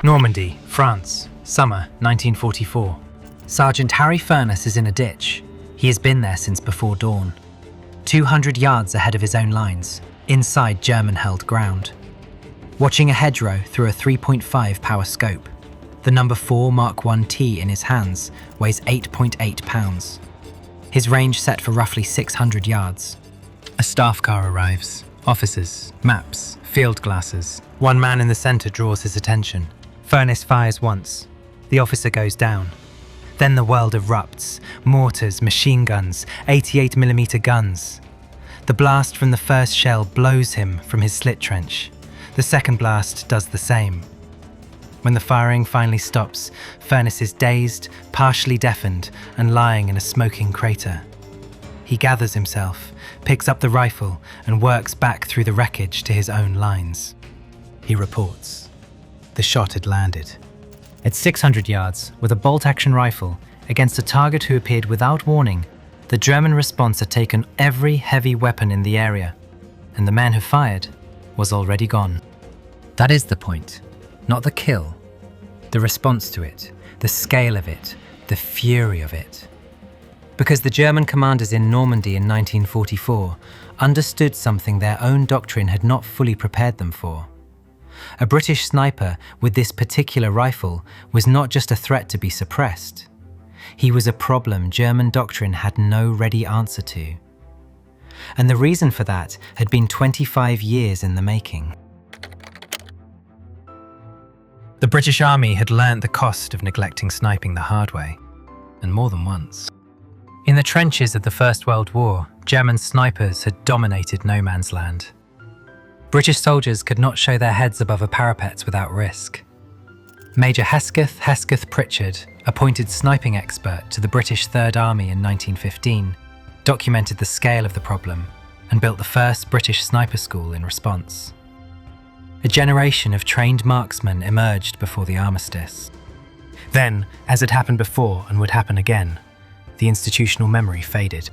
Normandy, France, summer 1944. Sergeant Harry Furness is in a ditch. He has been there since before dawn. 200 yards ahead of his own lines, inside German-held ground. Watching a hedgerow through a 3.5 power scope, the number 4 Mark I T in his hands weighs 8.8 pounds. His range set for roughly 600 yards. A staff car arrives. Officers, maps, field glasses. One man in the centre draws his attention. Furness fires once. The officer goes down. Then the world erupts. Mortars, machine guns, 88mm guns. The blast from the first shell blows him from his slit trench. The second blast does the same. When the firing finally stops, Furness is dazed, partially deafened, and lying in a smoking crater. He gathers himself, picks up the rifle, and works back through the wreckage to his own lines. He reports. The shot had landed. At 600 yards, with a bolt-action rifle, against a target who appeared without warning, the German response had taken every heavy weapon in the area, and the man who fired was already gone. That is the point, not the kill. The response to it, the scale of it, the fury of it. Because the German commanders in Normandy in 1944 understood something their own doctrine had not fully prepared them for. A British sniper with this particular rifle was not just a threat to be suppressed. He was a problem German doctrine had no ready answer to. And the reason for that had been 25 years in the making. The British Army had learnt the cost of neglecting sniping the hard way, and more than once. In the trenches of the First World War, German snipers had dominated no man's land. British soldiers could not show their heads above a parapet without risk. Major Hesketh Pritchard, appointed sniping expert to the British Third Army in 1915, documented the scale of the problem and built the first British sniper school in response. A generation of trained marksmen emerged before the armistice. Then, as had happened before and would happen again, the institutional memory faded.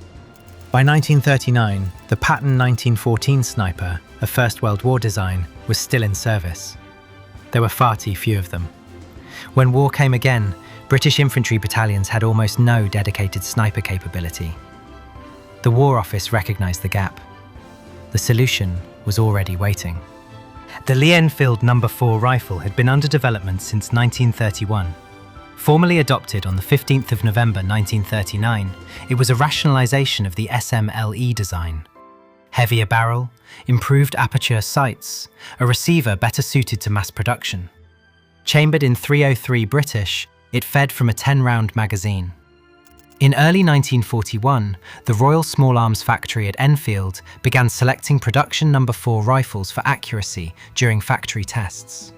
By 1939, the Patton 1914 sniper, a First World War design, was still in service. There were far too few of them. When war came again, British infantry battalions had almost no dedicated sniper capability. The War Office recognised the gap. The solution was already waiting. The Lee-Enfield No. 4 rifle had been under development since 1931. Formally adopted on the 15th of November 1939, it was a rationalisation of the SMLE design. Heavier barrel, improved aperture sights, a receiver better suited to mass production. Chambered in .303 British, it fed from a 10-round magazine. In early 1941, the Royal Small Arms Factory at Enfield began selecting production No. 4 rifles for accuracy during factory tests.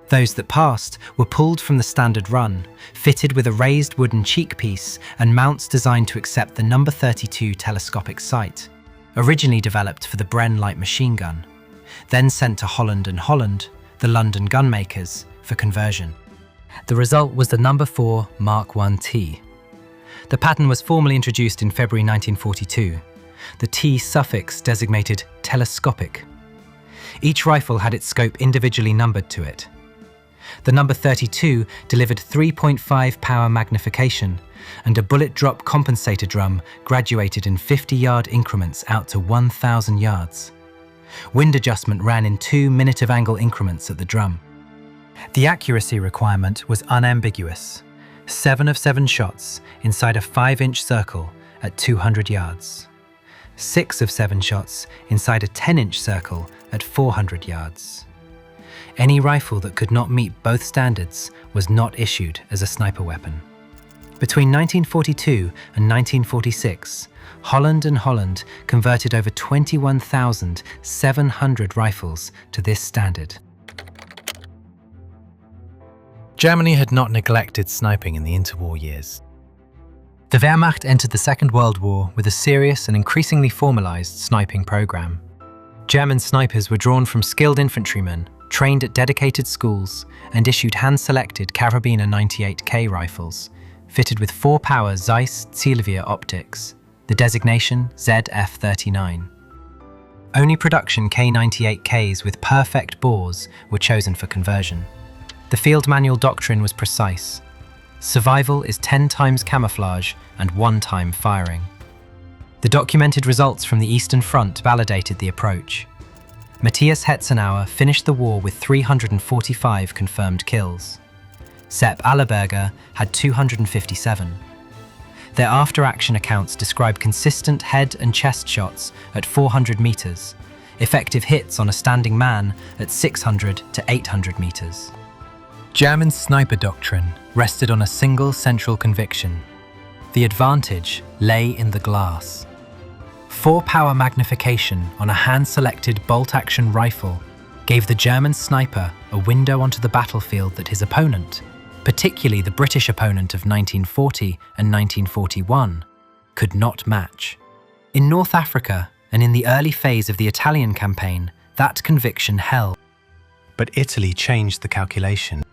Those that passed were pulled from the standard run, fitted with a raised wooden cheek piece and mounts designed to accept the No. 32 telescopic sight, originally developed for the Bren light machine gun, then sent to Holland and Holland, the London gunmakers, for conversion. The result was the No. 4 Mark I T. The pattern was formally introduced in February 1942. The T suffix designated telescopic. Each rifle had its scope individually numbered to it. The No. 32 delivered 3.5 power magnification, and a bullet drop compensator drum graduated in 50-yard increments out to 1,000 yards. Wind adjustment ran in 2 minute-of-angle increments at the drum. The accuracy requirement was unambiguous. 7 of 7 shots inside a 5-inch circle at 200 yards. 6 of 7 shots inside a 10-inch circle at 400 yards. Any rifle that could not meet both standards was not issued as a sniper weapon. Between 1942 and 1946, Holland and Holland converted over 21,700 rifles to this standard. Germany had not neglected sniping in the interwar years. The Wehrmacht entered the Second World War with a serious and increasingly formalized sniping program. German snipers were drawn from skilled infantrymen, trained at dedicated schools, and issued hand-selected Karabiner 98K rifles, fitted with 4-power Zeiss Zielgewehr optics, the designation ZF-39. Only production K98Ks with perfect bores were chosen for conversion. The field manual doctrine was precise. Survival is 10 times camouflage and 1 time firing. The documented results from the Eastern Front validated the approach. Matthias Hetzenauer finished the war with 345 confirmed kills. Sepp Allerberger had 257. Their after-action accounts describe consistent head and chest shots at 400 meters, effective hits on a standing man at 600 to 800 meters. German sniper doctrine rested on a single central conviction. The advantage lay in the glass. 4-power magnification on a hand-selected bolt-action rifle gave the German sniper a window onto the battlefield that his opponent, particularly the British opponent of 1940 and 1941, could not match. In North Africa and in the early phase of the Italian campaign, that conviction held. But Italy changed the calculation.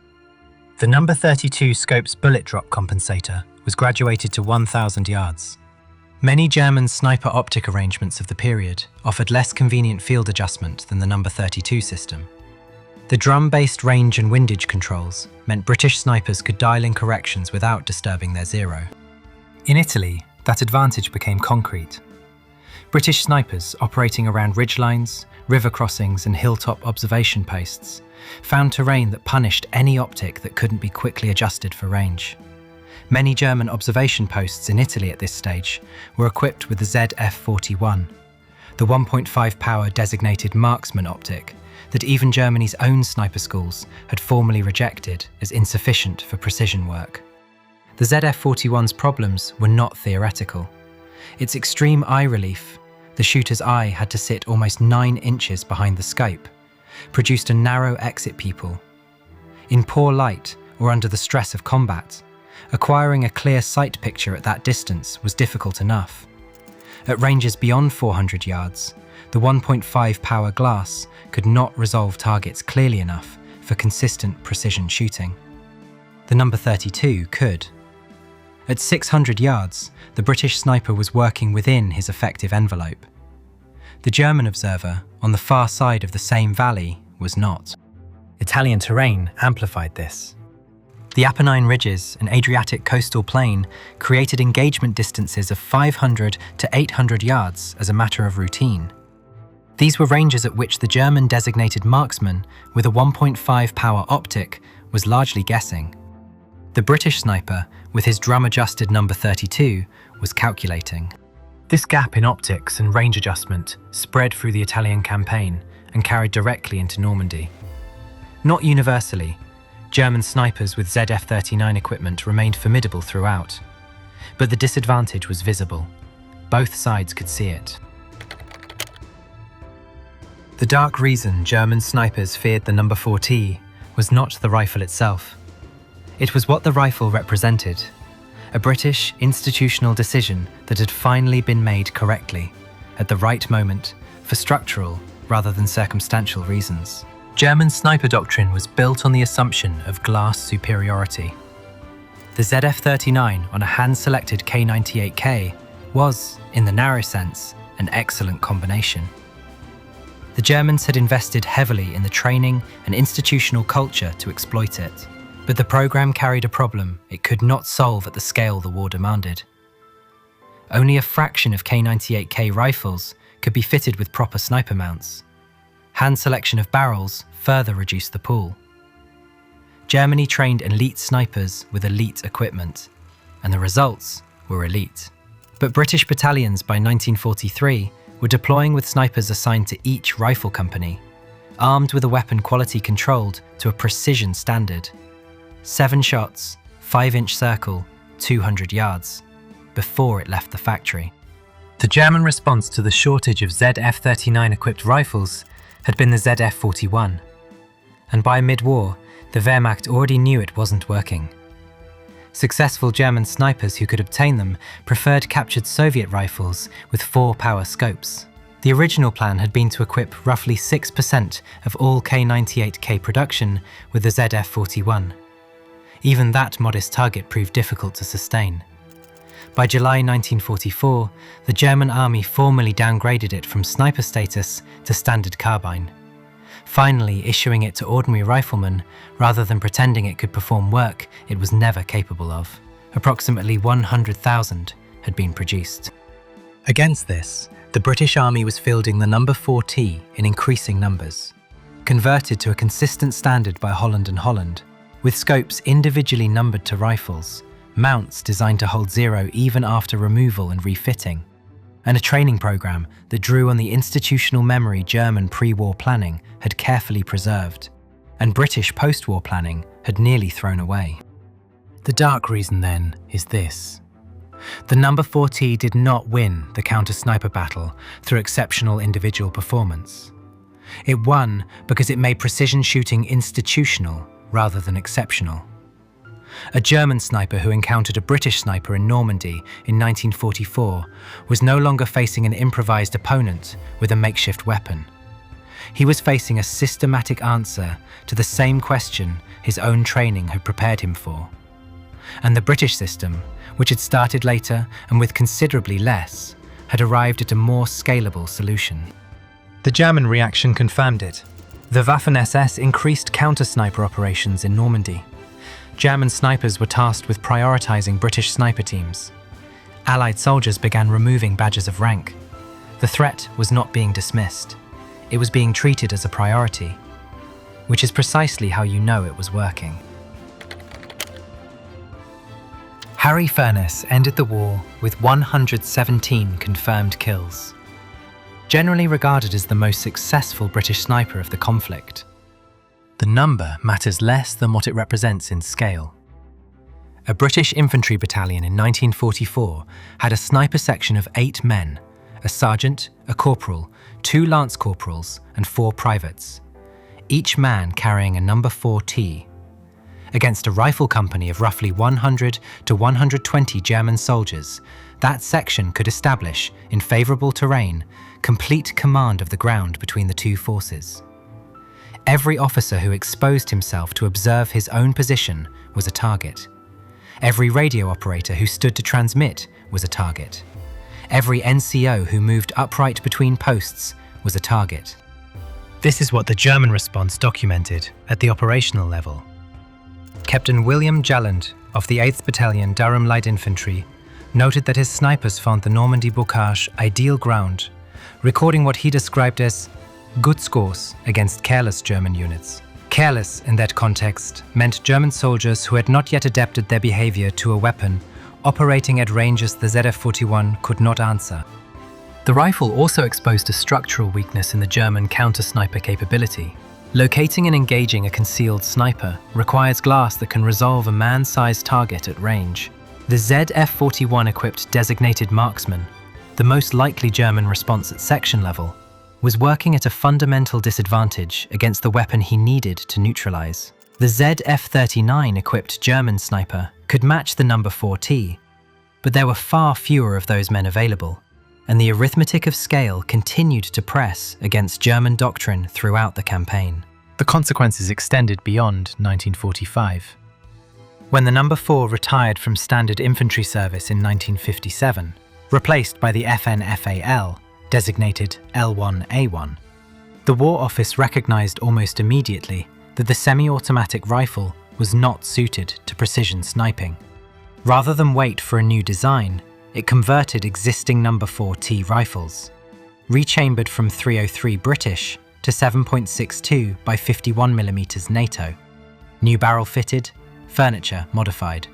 The number 32 Scope's bullet drop compensator was graduated to 1,000 yards. Many German sniper optic arrangements of the period offered less convenient field adjustment than the number 32 system. The drum-based range and windage controls meant British snipers could dial in corrections without disturbing their zero. In Italy, that advantage became concrete. British snipers operating around ridgelines, river crossings and hilltop observation posts found terrain that punished any optic that couldn't be quickly adjusted for range. Many German observation posts in Italy at this stage were equipped with the ZF-41, the 1.5-power designated marksman optic that even Germany's own sniper schools had formally rejected as insufficient for precision work. The ZF-41's problems were not theoretical. Its extreme eye relief, the shooter's eye had to sit almost 9 inches behind the scope, produced a narrow exit pupil. In poor light or under the stress of combat, acquiring a clear sight picture at that distance was difficult enough. At ranges beyond 400 yards, the 1.5-power glass could not resolve targets clearly enough for consistent precision shooting. The number 32 could. At 600 yards, the British sniper was working within his effective envelope. The German observer, on the far side of the same valley, was not. Italian terrain amplified this. The Apennine ridges and Adriatic coastal plain created engagement distances of 500 to 800 yards as a matter of routine. These were ranges at which the German designated marksman with a 1.5-power optic was largely guessing. The British sniper, with his drum-adjusted number 32, was calculating. This gap in optics and range adjustment spread through the Italian campaign and carried directly into Normandy. Not universally, German snipers with ZF-39 equipment remained formidable throughout, but the disadvantage was visible. Both sides could see it. The dark reason German snipers feared the number 4T was not the rifle itself. It was what the rifle represented, a British institutional decision that had finally been made correctly, at the right moment, for structural rather than circumstantial reasons. German sniper doctrine was built on the assumption of glass superiority. The ZF-39 on a hand-selected K98K was, in the narrow sense, an excellent combination. The Germans had invested heavily in the training and institutional culture to exploit it, but the program carried a problem it could not solve at the scale the war demanded. Only a fraction of K98K rifles could be fitted with proper sniper mounts. Hand selection of barrels further reduced the pool. Germany trained elite snipers with elite equipment, and the results were elite. But British battalions by 1943 were deploying with snipers assigned to each rifle company, armed with a weapon quality controlled to a precision standard. 7 shots, 5-inch circle, 200 yards, before it left the factory. The German response to the shortage of ZF-39 equipped rifles had been the ZF-41, and by mid-war, the Wehrmacht already knew it wasn't working. Successful German snipers who could obtain them preferred captured Soviet rifles with 4-power scopes. The original plan had been to equip roughly 6% of all K98K production with the ZF-41. Even that modest target proved difficult to sustain. By July 1944, the German army formally downgraded it from sniper status to standard carbine. finally issuing it to ordinary riflemen rather than pretending it could perform work it was never capable of. Approximately 100,000 had been produced. Against this, the British Army was fielding the number 4T in increasing numbers. Converted to a consistent standard by Holland and Holland, with scopes individually numbered to rifles, mounts designed to hold zero even after removal and refitting, and a training program that drew on the institutional memory German pre-war planning had carefully preserved, and British post-war planning had nearly thrown away. The dark reason then is this. The number 4T did not win the counter-sniper battle through exceptional individual performance. It won because it made precision shooting institutional rather than exceptional. A German sniper who encountered a British sniper in Normandy in 1944 was no longer facing an improvised opponent with a makeshift weapon. He was facing a systematic answer to the same question his own training had prepared him for. And the British system, which had started later and with considerably less, had arrived at a more scalable solution. The German reaction confirmed it. The Waffen-SS increased counter-sniper operations in Normandy. German snipers were tasked with prioritizing British sniper teams. Allied soldiers began removing badges of rank. The threat was not being dismissed. It was being treated as a priority, which is precisely how you know it was working. Harry Furness ended the war with 117 confirmed kills. Generally regarded as the most successful British sniper of the conflict, the number matters less than what it represents in scale. A British infantry battalion in 1944 had a sniper section of 8 men, a sergeant, a corporal, 2 lance corporals and 4 privates, each man carrying a number 4T. Against a rifle company of roughly 100 to 120 German soldiers, that section could establish, in favourable terrain, complete command of the ground between the two forces. Every officer who exposed himself to observe his own position was a target. Every radio operator who stood to transmit was a target. Every NCO who moved upright between posts was a target. This is what the German response documented at the operational level. Captain William Jalland of the 8th Battalion Durham Light Infantry noted that his snipers found the Normandy bocage ideal ground, recording what he described as good scores against careless German units. Careless in that context meant German soldiers who had not yet adapted their behavior to a weapon operating at ranges the ZF-41 could not answer. The rifle also exposed a structural weakness in the German counter-sniper capability. Locating and engaging a concealed sniper requires glass that can resolve a man-sized target at range. The ZF-41-equipped designated marksman, the most likely German response at section level, was working at a fundamental disadvantage against the weapon he needed to neutralize. The ZF-39-equipped German sniper could match the number 4T, but there were far fewer of those men available, and the arithmetic of scale continued to press against German doctrine throughout the campaign. The consequences extended beyond 1945. When the number 4 retired from standard infantry service in 1957, replaced by the FN-FAL, designated L1A1, the War Office recognized almost immediately that the semi-automatic rifle was not suited to precision sniping. Rather than wait for a new design, it converted existing number 4T rifles, rechambered from .303 British to 7.62 by 51mm NATO, new barrel fitted, furniture modified.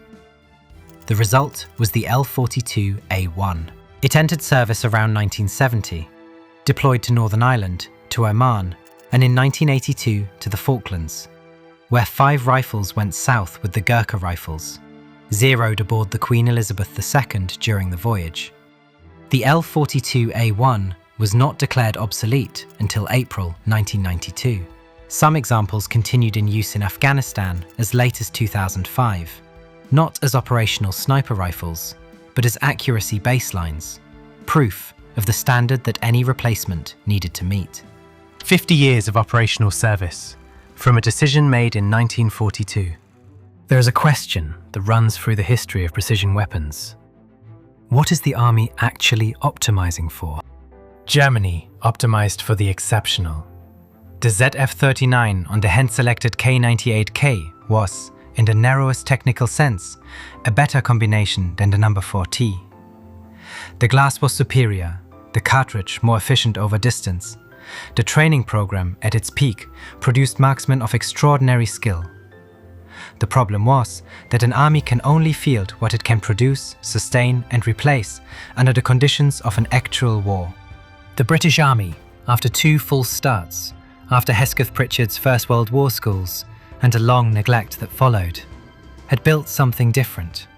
The result was the L42A1. It entered service around 1970, deployed to Northern Ireland, to Oman, and in 1982 to the Falklands, where 5 rifles went south with the Gurkha rifles, zeroed aboard the Queen Elizabeth II during the voyage. The L42A1 was not declared obsolete until April 1992. Some examples continued in use in Afghanistan as late as 2005, not as operational sniper rifles, but as accuracy baselines, proof of the standard that any replacement needed to meet. 50 years of operational service, from a decision made in 1942. There is a question that runs through the history of precision weapons. What is the army actually optimizing for? Germany optimized for the exceptional. The ZF-39 on the hand-selected K98K was, in the narrowest technical sense, a better combination than the number 4T. The glass was superior, the cartridge more efficient over distance. The training program, at its peak, produced marksmen of extraordinary skill. The problem was that an army can only field what it can produce, sustain and replace under the conditions of an actual war. The British Army, after 2 false starts, after Hesketh Pritchard's First World War schools and a long neglect that followed, had built something different.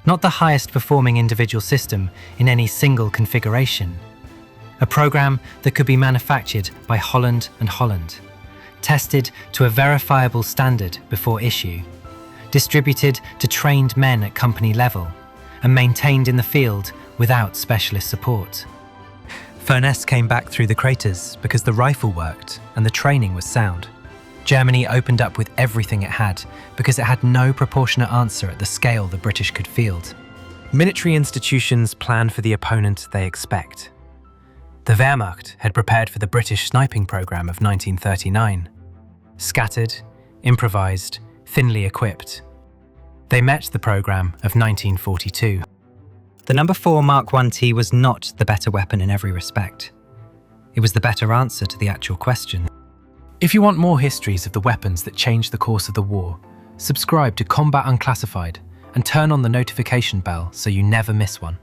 Not the highest performing individual system in any single configuration. A program that could be manufactured by Holland and Holland, tested to a verifiable standard before issue, distributed to trained men at company level, and maintained in the field without specialist support. Furness came back through the craters because the rifle worked and the training was sound. Germany opened up with everything it had because it had no proportionate answer at the scale the British could field. Military institutions plan for the opponent they expect. The Wehrmacht had prepared for the British sniping program of 1939. Scattered, improvised, thinly equipped. They met the program of 1942. The number 4 Mark 1T was not the better weapon in every respect. It was the better answer to the actual question. If you want more histories of the weapons that changed the course of the war, subscribe to Combat Unclassified and turn on the notification bell so you never miss one.